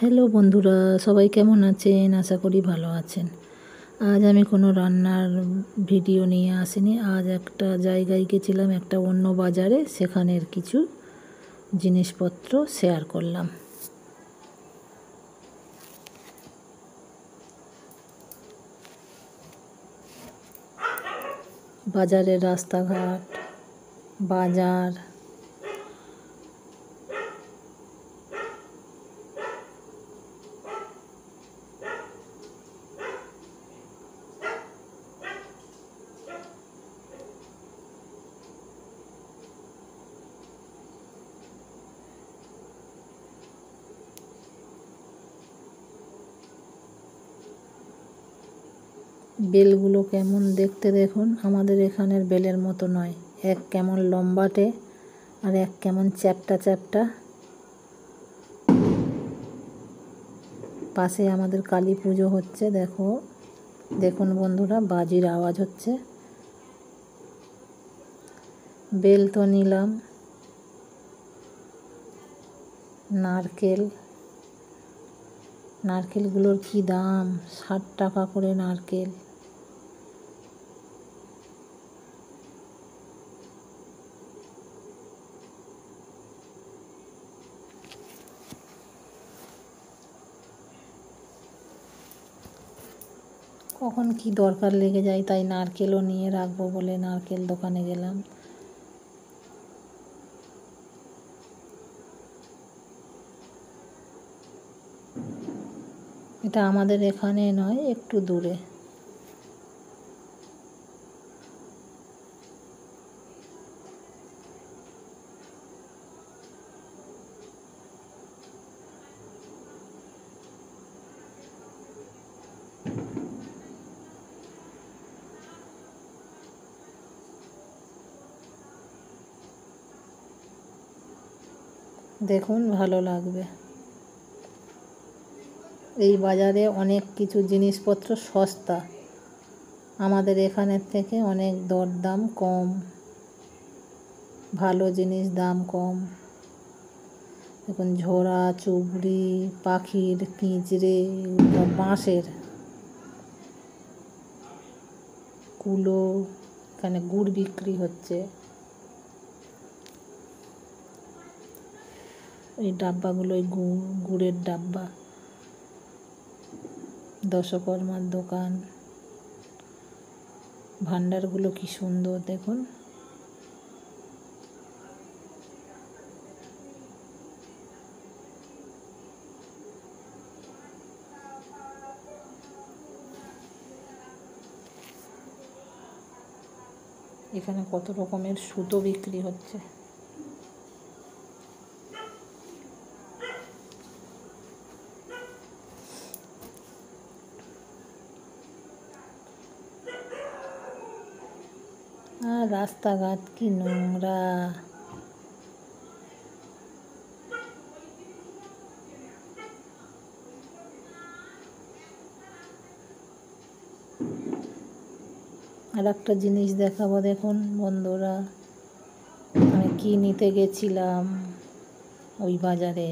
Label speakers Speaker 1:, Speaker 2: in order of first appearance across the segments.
Speaker 1: Hello বন্ধুরা, সবাই কেমন আছেন? আশা করি ভালো আছেন। আজ আমি কোনো রান্নার ভিডিও নিয়ে আসিনি। আজ একটা জায়গায় গেছিলাম, একটা অন্য বাজারে, সেখানের কিছু জিনিসপত্র শেয়ার করলাম। বাজারের রাস্তাঘাট, বাজার, বেলগুলো কেমন দেখতে দেখুন। আমাদের এখানের বেলের মতো নয়, এক কেমন লম্বাটে আর এক কেমন চ্যাপ্টা চ্যাপ্টা। পাশে আমাদের কালী পুজো হচ্ছে। দেখুন বন্ধুরা, বাজির আওয়াজ হচ্ছে। বেল তো নিলাম। নারকেলগুলোর কি দাম! 60 টাকা করে নারকেল। কখন কি দরকার লেগে যায়, তাই নারকেলও নিয়ে রাখবো বলে নারকেল দোকানে গেলাম। এটা আমাদের এখানে নয়, একটু দূরে। দেখুন, ভালো লাগবে। এই বাজারে অনেক কিছু জিনিসপত্র সস্তা, আমাদের এখানের থেকে অনেক দরদাম কম। ভালো জিনিস দাম কম। দেখুন, ঝোড়া, চুবড়ি, পাখির পিঁজরে, বাঁশের কুলো। এখানে গুড় বিক্রি হচ্ছে। এই ডাব্বাগুলো গুড়ের ডাব্বা। দশকর্মার দোকান। ভান্ডারগুলো কি সুন্দর দেখুন। এখানে কত রকমের সুতো বিক্রি হচ্ছে। আর রাস্তাঘাট কি নোংরা! আর একটা জিনিস দেখাবো, দেখুন বন্ধুরা, আমি কি নিতে গেছিলাম ওই বাজারে।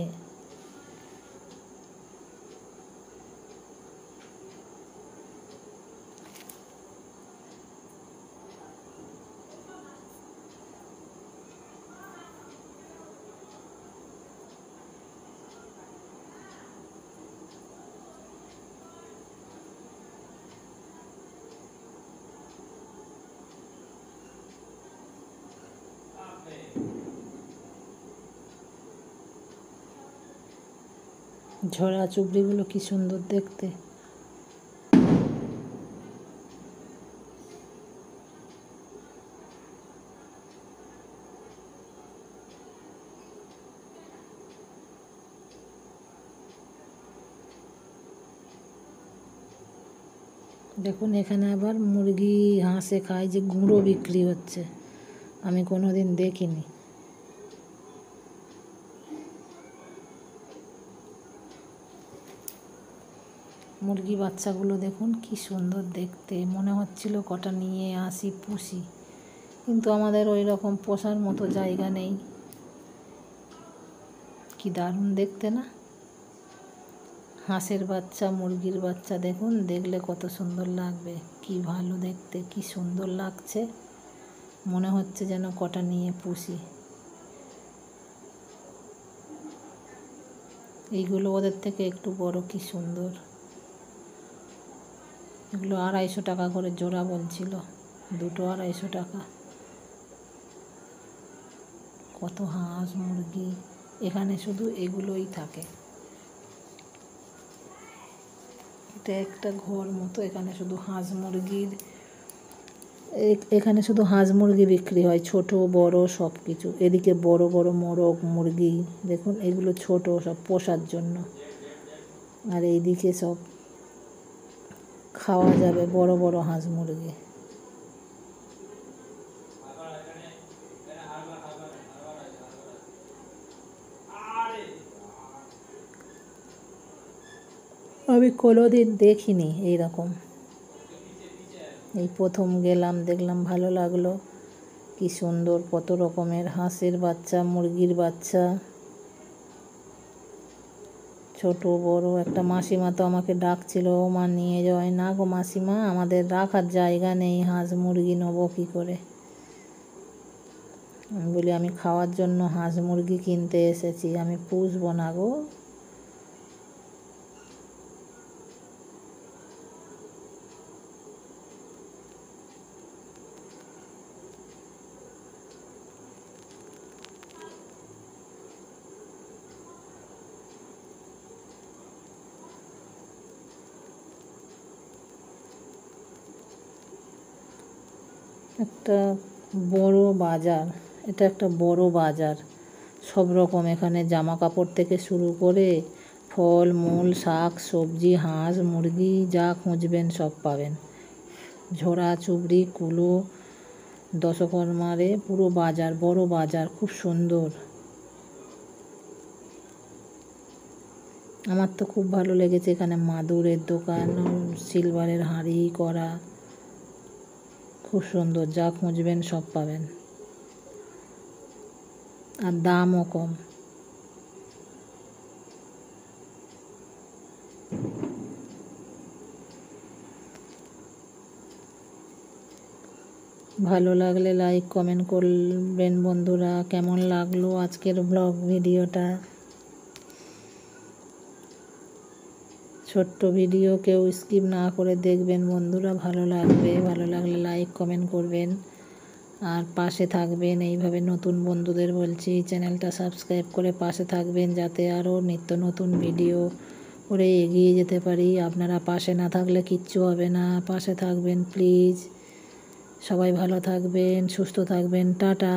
Speaker 1: ঝরা চুবড়িগুলো কি সুন্দর দেখতে। দেখুন, এখানে আবার মুরগি হাঁসে খায় যে গুঁড়ো বিক্রি হচ্ছে, আমি কোনোদিন দেখিনি। মুরগি বাচ্চাগুলো দেখুন কি সুন্দর দেখতে। মনে হচ্ছিল কটা নিয়ে আসি, পুষি, কিন্তু আমাদের ওই রকম পোষার মতো জায়গা নেই। কি দারুণ দেখতে না! হাঁসের বাচ্চা, মুরগির বাচ্চা দেখুন, দেখলে কত সুন্দর লাগবে। কি ভালো দেখতে, কি সুন্দর লাগছে, মনে হচ্ছে যেন কটা নিয়ে পুষি। এইগুলো ওদের থেকে একটু বড়, কি সুন্দর। এগুলো 250 টাকা করে জোড়া বলছিল, দুটো 250 টাকা। কত হাঁস মুরগি, এখানে শুধু এগুলোই থাকে। এটা একটা ঘর মতো, এখানে শুধু হাঁস মুরগির, এখানে শুধু হাঁস মুরগি বিক্রি হয়, ছোট বড় সব কিছু। এদিকে বড় বড় মোরগ মুরগি দেখুন, এগুলো ছোট, সব পোষার জন্য। আর এইদিকে সব খাওয়া যাবে বড় বড় হাঁস মুরগি। আমি কোনোদিন দেখিনি এইরকম, এই প্রথম গেলাম, দেখলাম, ভালো লাগলো। কি সুন্দর, কত রকমের হাঁসের বাচ্চা, মুরগির বাচ্চা, ছোট বড়। একটা মাসিমা তো আমাকে ডাকছিল, ও মা নিয়ে যায়। না গো মাসিমা, আমাদের রাখার জায়গা নেই, হাঁস মুরগি নেবো কী করে। আমি বলি, আমি খাওয়ার জন্য হাঁস মুরগি কিনতে এসেছি, আমি পুষবো না গো। একটা বড় বাজার, এটা একটা বড় বাজার, সব রকম এখানে জামা কাপড় থেকে শুরু করে ফল মূল, শাক সবজি, হাঁস মুরগি, যা খুঁজবেন সব পাবেন। ঝোড়া চুবড়ি কুলো দশকর্মারে পুরো বাজার, বড় বাজার, খুব সুন্দর। আমার তো খুব ভালো লেগেছে। এখানে মাদুরের দোকান, সিলভারের হাঁড়ি করা, খুব সুন্দর, যা খুঁজবেন সব পাবেন, আর দামও কম। ভালো লাগলে লাইক কমেন্ট করবেন বন্ধুরা। কেমন লাগলো আজকের ব্লগ ভিডিওটা? ছোট্ট ভিডিও, কেউ স্কিপ না করে দেখবেন বন্ধুরা, ভালো লাগবে। ভালো লাগলে লাইক কমেন্ট করবেন আর পাশে থাকবেন। এইভাবে নতুন বন্ধুদের বলছি, চ্যানেলটা সাবস্ক্রাইব করে পাশে থাকবেন, যাতে আরও নিত্য নতুন ভিডিও করে এগিয়ে যেতে পারি। আপনারা পাশে না থাকলে কিচ্ছু হবে না, পাশে থাকবেন প্লিজ। সবাই ভালো থাকবেন, সুস্থ থাকবেন, টাটা।